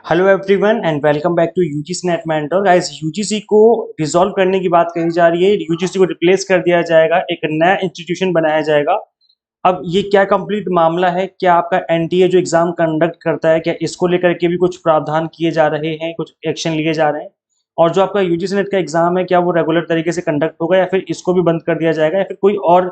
Hello everyone and welcome back to UGC NET mentor guys. UGC को resolve करने की बात कही जा रही है। यूजीसी को रिप्लेस कर दिया जाएगा, एक नया इंस्टीट्यूशन बनाया जाएगा। अब ये क्या कंप्लीट मामला है? क्या आपका एनटीए जो एग्जाम कंडक्ट करता है, क्या इसको लेकर के भी कुछ प्रावधान किए जा रहे हैं, कुछ एक्शन लिए जा रहे हैं? और जो आपका यूजीसी नेट का एग्जाम है, क्या वो रेगुलर तरीके से कंडक्ट होगा या फिर इसको भी बंद कर दिया जाएगा या फिर कोई और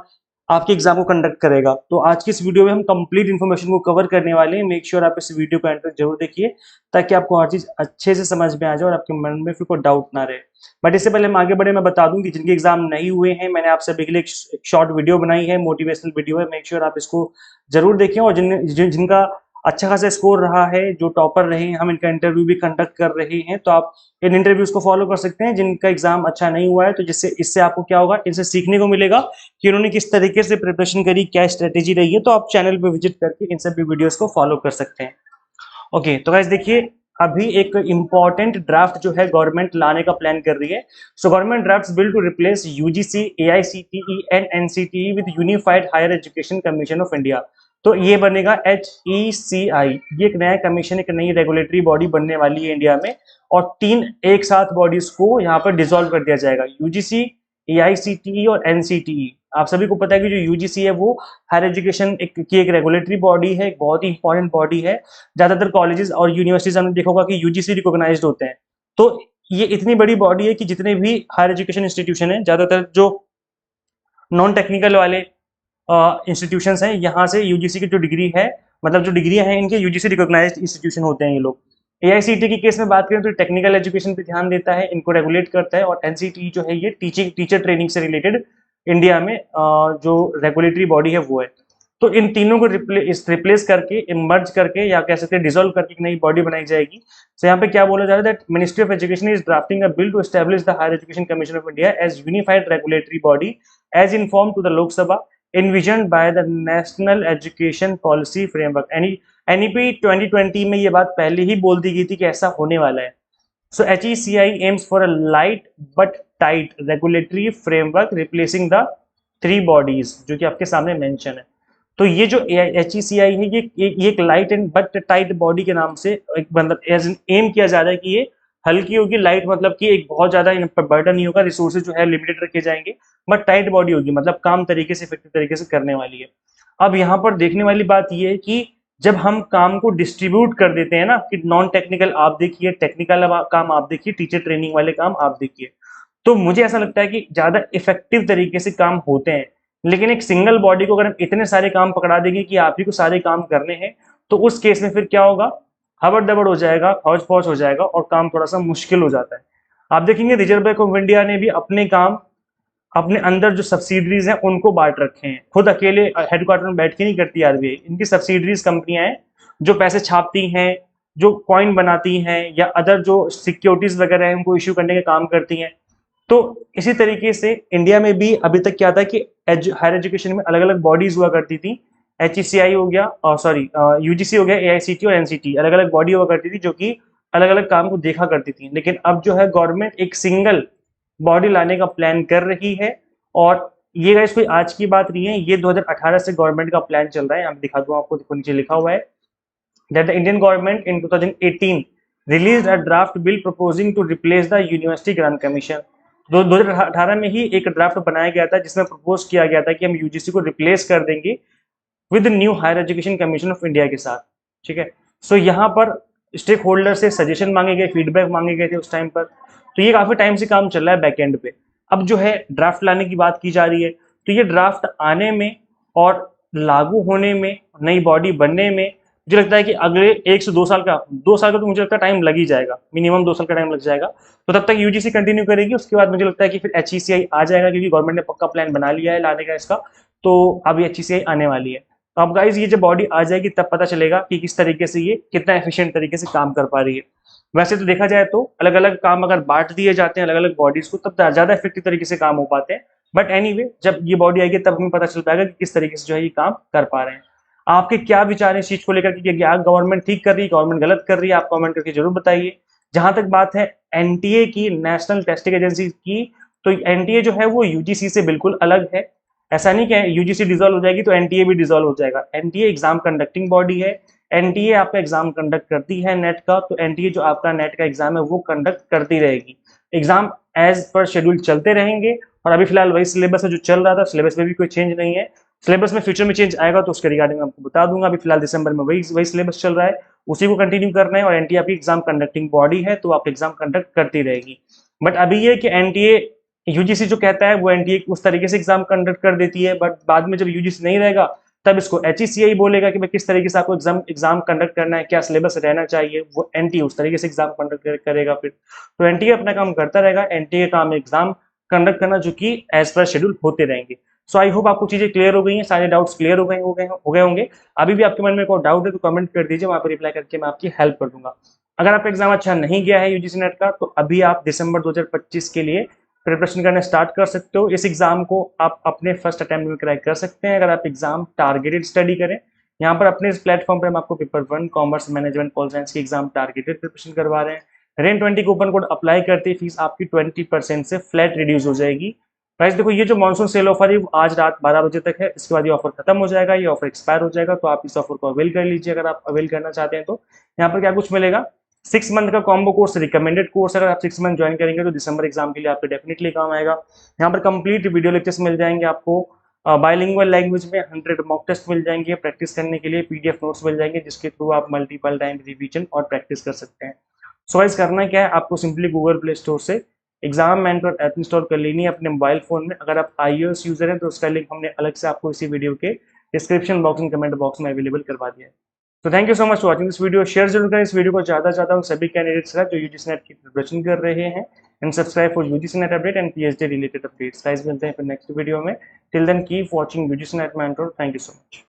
आपके एग्जाम को कंडक्ट करेगा? तो आज की इस वीडियो में हम कंप्लीट इन्फॉर्मेशन को कवर करने वाले हैं। मेक श्योर आप इस वीडियो को एंड तक जरूर देखिए ताकि आपको हर चीज अच्छे से समझ में आ जाए और आपके मन में फिर कोई डाउट ना रहे। बट इससे पहले हम आगे बढ़े, मैं बता दूं कि जिनके एग्जाम नहीं हुए हैं, मैंने आप सभी के लिए एक शॉर्ट वीडियो बनाई है, मोटिवेशनल वीडियो है। मेक श्योर आप इसको जरूर देखें। और जिनका अच्छा खासा स्कोर रहा है, जो टॉपर रहे हैं, हम इनका इंटरव्यू भी कंडक्ट कर रहे हैं, तो आप इन इंटरव्यूज को फॉलो कर सकते हैं। जिनका एग्जाम अच्छा नहीं हुआ है, तो जिससे इससे आपको क्या होगा, इनसे सीखने को मिलेगा कि उन्होंने किस तरीके से प्रिपरेशन करी, क्या स्ट्रेटेजी रही है। तो आप चैनल पे विजिट करके इन सभी वीडियोस को फॉलो कर सकते हैं। ओके, तो गाइस देखिए, अभी एक इंपॉर्टेंट ड्राफ्ट जो है गवर्नमेंट लाने का प्लान कर रही है। So government drafts bill to replace UGC, AICTE and NCTE with unified higher education commission of India. तो ये बनेगा HECI। ये एक नया कमीशन, एक नई रेगुलेटरी बॉडी बनने वाली है इंडिया में। और तीन एक साथ बॉडीज को यहाँ पर डिसॉल्व कर दिया जाएगा, यूजीसी, एआईसीटीई और एनसीटीई। आप सभी को पता है कि जो यूजीसी है वो हायर एजुकेशन की एक रेगुलेटरी बॉडी है, एक बहुत ही इंपॉर्टेंट बॉडी है। ज्यादातर कॉलेजेस और यूनिवर्सिटीज हमने देखा होगा कि यूजीसी रिकॉग्नाइज्ड होते हैं। तो ये इतनी बड़ी बॉडी है कि जितने भी हायर एजुकेशन इंस्टीट्यूशन है, ज्यादातर जो नॉन टेक्निकल वाले इंस्टीट्यूशंस हैं, यहाँ से यूजीसी की जो डिग्री है, मतलब जो डिग्री हैं इनके, यूजीसी रिकॉग्नाइज्ड इंस्टीट्यूशन होते हैं ये लोग। एआईसीटी की केस में बात करें तो टेक्निकल एजुकेशन पे ध्यान देता है, इनको रेगुलेट करता है। और एनसीटी जो है ये टीचर ट्रेनिंग से रिलेटेड इंडिया में जो रेगुलेटरी बॉडी है वो है। तो इन तीनों को रिप्लेस करके, मर्ज करके, या कह सकते हैं डिसॉल्व करके एक नई बॉडी बनाई जाएगी। तो यहाँ पे क्या बोला जा रहा है, that ministry of education is drafting a bill to establish the higher education commission of India as unified regulatory body as inform to the Lok Sabha envisioned by the National Education Policy Framework। NEP 2020 में ये बात पहले ही बोल दी गई थी कि ऐसा होने वाला है। So HECI aims for a light but tight regulatory framework replacing the three bodies जो कि आपके सामने मेंशन है। तो ये जो HECI है, ये एक light and but tight body के नाम से एक मतलब एज एम किया जा रहा है कि ये हल्की होगी। लाइट मतलब कि एक बहुत ज्यादा इन पर बर्डन नहीं होगा, रिसोर्सेज जो है लिमिटेड रखे जाएंगे। बट टाइट बॉडी होगी, मतलब काम तरीके से, इफेक्टिव तरीके से करने वाली है। अब यहाँ पर देखने वाली बात ये है कि जब हम काम को डिस्ट्रीब्यूट कर देते हैं ना, कि नॉन टेक्निकल आप देखिए, टेक्निकल काम आप देखिए, टीचर ट्रेनिंग वाले काम आप देखिए, तो मुझे ऐसा लगता है कि ज्यादा इफेक्टिव तरीके से काम होते हैं। लेकिन एक सिंगल बॉडी को अगर हम इतने सारे काम पकड़ा देंगे कि आप ही को सारे काम करने हैं, तो उस केस में फिर क्या होगा, हबड़ दबड़ हो जाएगा, हौच पौच हो जाएगा और काम थोड़ा सा मुश्किल हो जाता है। आप देखेंगे रिजर्व बैंक ऑफ इंडिया ने भी अपने काम अपने अंदर जो सब्सिडरीज हैं उनको बांट रखे हैं। खुद अकेले हेडक्वार्टर में बैठ के नहीं करती आरबीआई, इनकी सब्सिडरीज कंपनियां हैं जो पैसे छापती हैं, जो कॉइन बनाती हैं, या अदर जो सिक्योरिटीज वगैरह हैं उनको इश्यू करने का काम करती हैं। तो इसी तरीके से इंडिया में भी अभी तक क्या था कि हायर एजुकेशन में अलग अलग बॉडीज हुआ करती थी। HECI हो गया, सॉरी यूजीसी हो गया, एआईसीटी और एनसीटी, अलग अलग बॉडी हुआ करती थी जो कि अलग अलग काम को देखा करती थी। लेकिन अब जो है गवर्नमेंट एक सिंगल बॉडी लाने का प्लान कर रही है। और ये गाइस कोई आज की बात नहीं है, ये 2018 से गवर्नमेंट का प्लान चल रहा है। यहाँ दिखा दूं आपको, देखो नीचे लिखा हुआ है that the Indian government in 2018 released a draft bill proposing to replace the University Grant Commission। 2018 में ही एक ड्राफ्ट बनाया गया था जिसमें प्रपोज किया गया था कि हम यूजीसी को रिप्लेस कर देंगे with new hire education commission of India के साथ। ठीक है, सो यहाँ पर स्टेक होल्डर से सजेशन मांगे गए, फीडबैक मांगे गए थे उस टाइम पर। तो ये काफी टाइम से काम चल रहा है बैक एंड पे। अब जो है ड्राफ्ट लाने की बात की जा रही है, तो ये ड्राफ्ट आने में और लागू होने में, नई बॉडी बनने में, मुझे लगता है कि अगले 1 से 2 साल का, 2 साल का तो मुझे लगता है टाइम लग ही जाएगा, मिनिमम 2 साल का टाइम लग जाएगा। तो तब तक यूजीसी कंटिन्यू करेगी, उसके बाद मुझे लगता है कि फिर HECI आ जाएगा, क्योंकि गवर्नमेंट ने पक्का प्लान बना लिया है लाने का इसका। तो अब HECI आने वाली है। तो अब गाइज ये जब बॉडी आ जाएगी तब पता चलेगा कि किस तरीके से ये कितना एफिशिएंट तरीके से काम कर पा रही है। वैसे तो देखा जाए तो अलग अलग काम अगर बांट दिए जाते हैं अलग अलग बॉडीज को, तब ज्यादा इफेक्टिव तरीके से काम हो पाते हैं। बट एनीवे, जब ये बॉडी आएगी तब हमें पता चल पाएगा कि किस तरीके से जो है ये काम कर पा रहे हैं। आपके क्या विचार है इस चीज को लेकर कि क्या गवर्नमेंट ठीक कर रही है, गवर्नमेंट गलत कर रही है? आप कमेंट करके जरूर बताइए। जहां तक बात है एनटीए की, नेशनल टेस्टिंग एजेंसी की, तो एनटीए जो है वो यूजीसी से बिल्कुल अलग है। ऐसा नहीं कि यूजीसी डिसॉल्व हो जाएगी तो एनटीए भी डिसॉल्व हो जाएगा। एनटीए एग्जाम कंडक्टिंग बॉडी है, एनटीए आपका एग्जाम कंडक्ट करती है नेट का, तो एनटीए जो आपका नेट का एग्जाम है वो कंडक्ट करती रहेगी। एग्जाम एज पर शेड्यूल चलते रहेंगे, और अभी फिलहाल वही सिलेबस है जो चल रहा था, सिलेबस में भी कोई चेंज नहीं है। सिलेबस में फ्यूचर में चेंज आएगा तो उसके रिगार्डिंग आपको बता दूंगा। अभी फिलहाल दिसंबर में वही सिलेबस चल रहा है, उसी को कंटिन्यू करना है, और एनटीए आपकी एग्जाम कंडक्टिंग बॉडी है तो आप एग्जाम कंडक्ट करती रहेगी। बट अभी ये कि एनटीए यूजीसी जो कहता है वो एनटीए उस तरीके से एग्जाम कंडक्ट कर देती है, बट बाद में जब यूजीसी नहीं रहेगा तब इसको एचईसीआई बोलेगा कि भाई किस तरीके से आपको एग्जाम कंडक्ट करना है, क्या सिलेबस रहना चाहिए, वो एनटीए उस तरीके से एग्जाम कंडक्ट करेगा फिर। तो एनटीए अपना काम करता रहेगा, एनटीए का काम एग्जाम कंडक्ट करना, जो कि एज पर शेड्यूल होते रहेंगे। सो आई होप आपको चीजें क्लियर हो गई हैं, सारे डाउट्स क्लियर हो गए होंगे। अभी भी आपके मन में कोई डाउट है तो कमेंट कर दीजिए, वहां पर रिप्लाई करके मैं आपकी हेल्प कर दूंगा। अगर आपका एग्जाम अच्छा नहीं गया है यूजीसी नेट का, तो अभी आप दिसंबर 2025 के लिए प्रिपरेशन करना स्टार्ट कर सकते हो। इस एग्जाम को आप अपने फर्स्ट अटेम्प्ट में क्रैक कर सकते हैं अगर आप एग्जाम टारगेटेड स्टडी करें। यहाँ पर अपने इस प्लेटफॉर्म पर हम आपको paper 1 commerce management pol science की एग्जाम टारगेटेड प्रिपरेशन करवा रहे हैं। रेन 20 कूपन कोड अप्लाई करते ही फीस आपकी 20% से फ्लैट रिड्यूस हो जाएगी। गाइस देखो, ये जो मानसून सेल ऑफर है वो आज रात 12 बजे तक है, इसके बाद ये ऑफर खत्म हो जाएगा, ये ऑफर एक्सपायर हो जाएगा। तो आप इस ऑफर को अवेल कर लीजिए अगर आप अवेल करना चाहते हैं तो। यहाँ पर क्या कुछ मिलेगा, 6 मंथ का कॉम्बो कोर्स, रिकमेंडेड कोर्स, अगर आप 6 मंथ ज्वाइन करेंगे तो दिसंबर एग्जाम के लिए आपको डेफिनेटली काम आएगा। यहाँ पर कंप्लीट वीडियो लेक्चर्स मिल जाएंगे आपको, बाइलिंगुअल लैंग्वेज में 100 मॉक टेस्ट मिल जाएंगे प्रैक्टिस करने के लिए, पीडीएफ नोट्स मिल जाएंगे जिसके थ्रू आप मल्टीपल टाइम रिवीजन और प्रैक्टिस कर सकते हैं। सो गाइस करना क्या है, आपको सिंपली गूगल प्ले स्टोर से एग्जाम मेंटर ऐप इंस्टॉल कर लेनी है अपने मोबाइल फोन में। अगर आप iOS यूजर हैं तो उसका लिंक हमने अलग से आपको इसी वीडियो के description box and comment box में अवेलेबल करवा दिया है। तो thank you so much for watching this video. Share जरूर करें इस वीडियो को ज़्यादा से ज़्यादा उन सभी कैंडिडेट्स का जो यूजीसी नेट की प्रिपरेशन कर रहे हैं, and subscribe for UGC NET update and PhD related updates. Guys मिलते हैं फिर नेक्स्ट वीडियो में। Till then keep watching UGC NET mentor. Thank you so much.